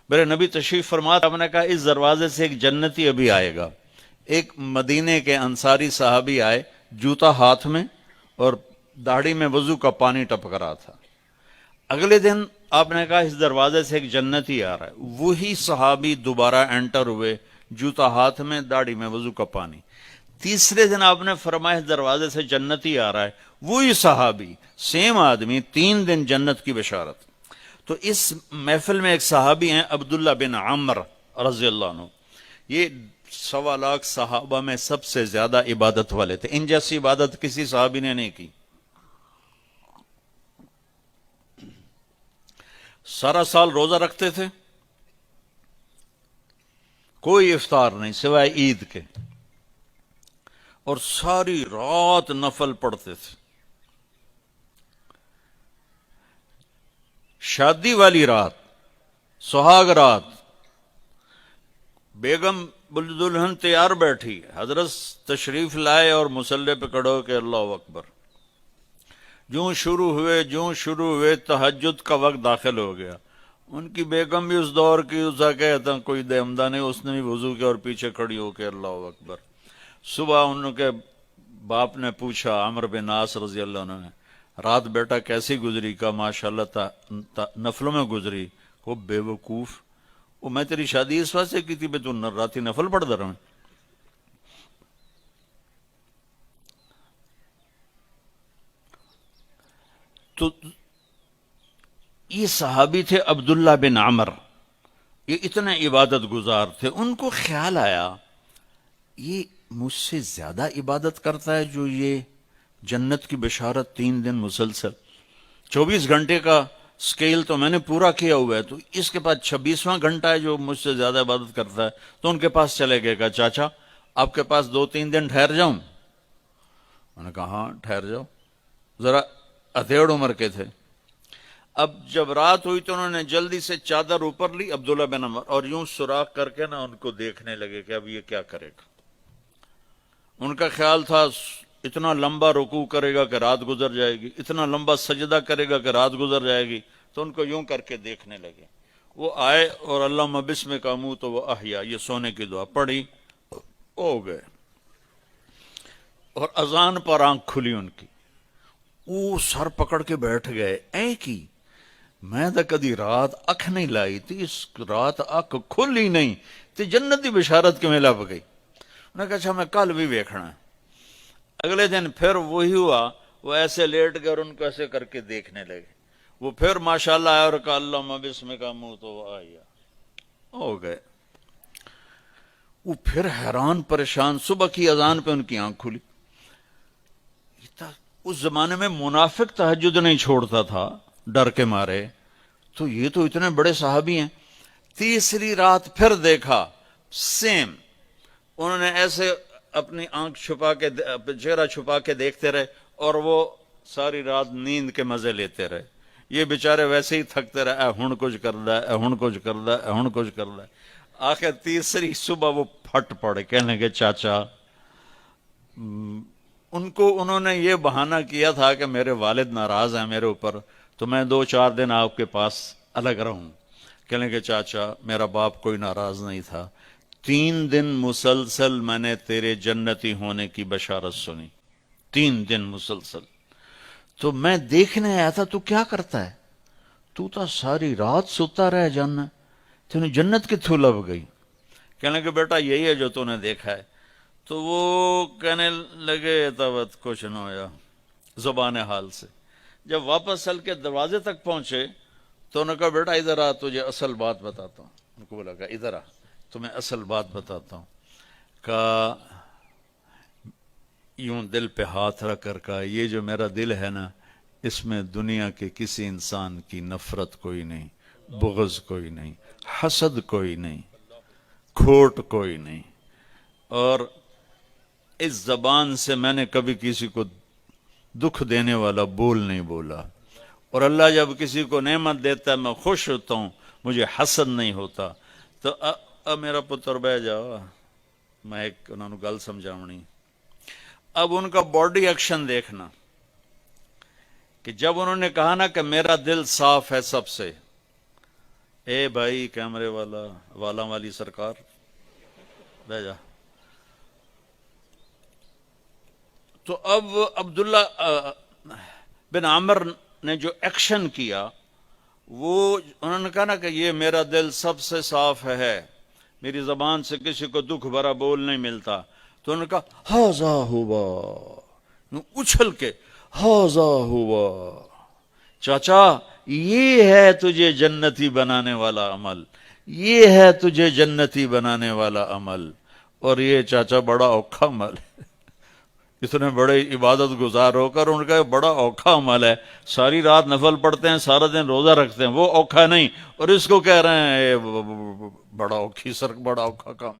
میرے نبی تشریف فرماتے آپ نے کہا اس دروازے سے ایک جنتی ابھی آئے گا. ایک مدینے کے انصاری صحابی آئے, جوتا ہاتھ میں اور داڑھی میں وضو کا پانی ٹپک رہا تھا. اگلے دن آپ نے کہا اس دروازے سے ایک جنتی آ رہا ہے. وہی صحابی دوبارہ انٹر ہوئے, جوتا ہاتھ میں, داڑھی میں وضو کا پانی. تیسرے دن آپ نے فرمایا اس دروازے سے جنتی آ رہا ہے. وہی صحابی, سیم آدمی, 3 دن جنت کی بشارت. تو اس محفل میں ایک صحابی ہیں عبداللہ بن عمر رضی اللہ عنہ. یہ 1.25 لاکھ صحابہ میں سب سے زیادہ عبادت والے تھے. ان جیسی عبادت کسی صحابی نے نہیں کی. سارا سال روزہ رکھتے تھے, کوئی افطار نہیں سوائے عید کے, اور ساری رات نفل پڑھتے تھے. شادی والی رات, سہاگ رات, بیگم دلہن تیار بیٹھی, حضرت تشریف لائے اور مصلی پہ کھڑے ہو کہ اللہ اکبر. جوں شروع ہوئے تہجد کا وقت داخل ہو گیا. ان کی بیگم بھی اس دور کی, اسا کہتا کوئی دہمدہ نہیں, اس نے بھی وضو کیا اور پیچھے کھڑی ہو کے اللہ اکبر. صبح ان کے باپ نے پوچھا, عمر بن عاص رضی اللہ عنہ نے, رات بیٹا کیسی گزری؟ کا ماشاءاللہ نفلوں میں گزری. وہ بے وقوف, وہ میں تیری شادی اس واسطے کی تھی بے تو راتی نفل پڑھ در میں. تو یہ صحابی تھے عبداللہ بن عمر, یہ اتنے عبادت گزار تھے. ان کو خیال آیا یہ مجھ سے زیادہ عبادت کرتا ہے جو یہ جنت کی بشارت 3 دن مسلسل, 24 گھنٹے کا سکیل تو میں نے پورا کیا ہوا ہے, تو اس کے پاس 26واں گھنٹہ ہے جو مجھ سے زیادہ عبادت کرتا ہے. تو ان کے پاس چلے گئے, کہا چاچا آپ کے پاس 2-3 دن ٹھہر جاؤں؟ انہوں نے کہا ہاں ٹھہر جاؤ. ذرا اتھیڑ عمر کے تھے. اب جب رات ہوئی تو انہوں نے جلدی سے چادر اوپر لی عبداللہ بن عمر, اور یوں سوراخ کر کے نا ان کو دیکھنے لگے کہ اب یہ کیا کرے گا. ان کا خیال تھا اتنا لمبا رکوع کرے گا کہ رات گزر جائے گی, اتنا لمبا سجدہ کرے گا کہ رات گزر جائے گی. تو ان کو یوں کر کے دیکھنے لگے. وہ آئے اور اللہم بسمک اموت و احیا, یہ سونے کی دعا پڑھی, ہو گئے. اور اذان پر آنکھ کھلی ان کی, وہ سر پکڑ کے بیٹھ گئے. اے کی میں تو کدی رات اکھ نہیں لائی تھی, اس رات اکھ کھل ہی نہیں تے جنتی بشارت کے میں لب گئی. انہوں نے کہا اچھا میں کل بھی ویکھنا ہے. اگلے دن پھر وہی ہوا, وہ ایسے لیٹ گئے اور ان کو ایسے کر کے دیکھنے لگے. وہ پھر ماشاءاللہ آیا اور کہا اللہم بسمک اموت و احیا, ہو گئے. وہ پھر حیران پریشان, صبح کی اذان پہ ان کی آنکھ کھلی. اس زمانے میں منافق تہجد نہیں چھوڑتا تھا ڈر کے مارے, تو یہ تو اتنے بڑے صحابی ہیں. تیسری رات پھر دیکھا سیم, انہوں نے ایسے اپنی آنکھ چھپا کے, چہرہ چھپا کے دیکھتے رہے, اور وہ ساری رات نیند کے مزے لیتے رہے. یہ بیچارے ویسے ہی تھکتے رہے, اے ہن کچھ کردا ہے, اے ہن کچھ کردا ہے, اے ہن کچھ کردا ہے. آخر تیسری صبح وہ پھٹ پڑے, کہنے لگے چاچا, ان کو انہوں نے یہ بہانہ کیا تھا کہ میرے والد ناراض ہیں میرے اوپر, تو میں 2-4 دن آپ کے پاس الگ رہوں. کہنے لگے چاچا میرا باپ کوئی ناراض نہیں تھا, 3 دن مسلسل میں نے تیرے جنتی ہونے کی بشارت سنی, 3 دن مسلسل. تو میں دیکھنے آیا تھا تو کیا کرتا ہے, تو ساری رات سوتا رہ جانا, تینوں جنت کتھوں لب گئی؟ کہنے لگے بیٹا یہی ہے جو تو نے دیکھا ہے. تو وہ کہنے لگے تبت کچھ نہ ہویا زبان حال سے. جب واپس چل کے دروازے تک پہنچے تو انہوں نے کہا بیٹا ادھر آ, تجھے اصل بات بتاتا ہوں. ان کو بولا کہ ادھر آ, تمہیں اصل بات بتاتا ہوں. کہا یوں دل پہ ہاتھ رکھ کر کہا یہ جو میرا دل ہے نا, اس میں دنیا کے کسی انسان کی نفرت کوئی نہیں, بغض کوئی نہیں, حسد کوئی نہیں, کھوٹ کوئی نہیں, اور اس زبان سے میں نے کبھی کسی کو دکھ دینے والا بول نہیں بولا. اور اللہ جب کسی کو نعمت دیتا ہے میں خوش ہوتا ہوں, مجھے حسد نہیں ہوتا. تو اب میرا پتر بہ جاؤ, میں ایک انہوں نے گل سمجھاونی. اب ان کا باڈی ایکشن دیکھنا کہ جب انہوں نے کہا نا کہ میرا دل صاف ہے سب سے, اے بھائی کیمرے والا والی سرکار بھیجا. تو اب عبداللہ بن عامر نے جو ایکشن کیا، وہ انہوں نے کہا نا کہ یہ میرا دل سب سے صاف ہے، میری زبان سے کسی کو دکھ بھرا بول نہیں ملتا. تو انہوں نے کہا ہاذا ہوا، اچھل کے ہاذا ہوا، چاچا یہ ہے تجھے جنتی بنانے والا عمل، یہ ہے تجھے جنتی بنانے والا عمل. اور یہ چاچا بڑا اوکھا عمل ہے، اتنے بڑے عبادت گزار ہو کر ان کا بڑا اوکھا عمل ہے. ساری رات نفل پڑھتے ہیں، سارا دن روزہ رکھتے ہیں، وہ اوکھا نہیں، اور اس کو کہہ رہے ہیں بڑا اوکھی بڑا اوکھا کام.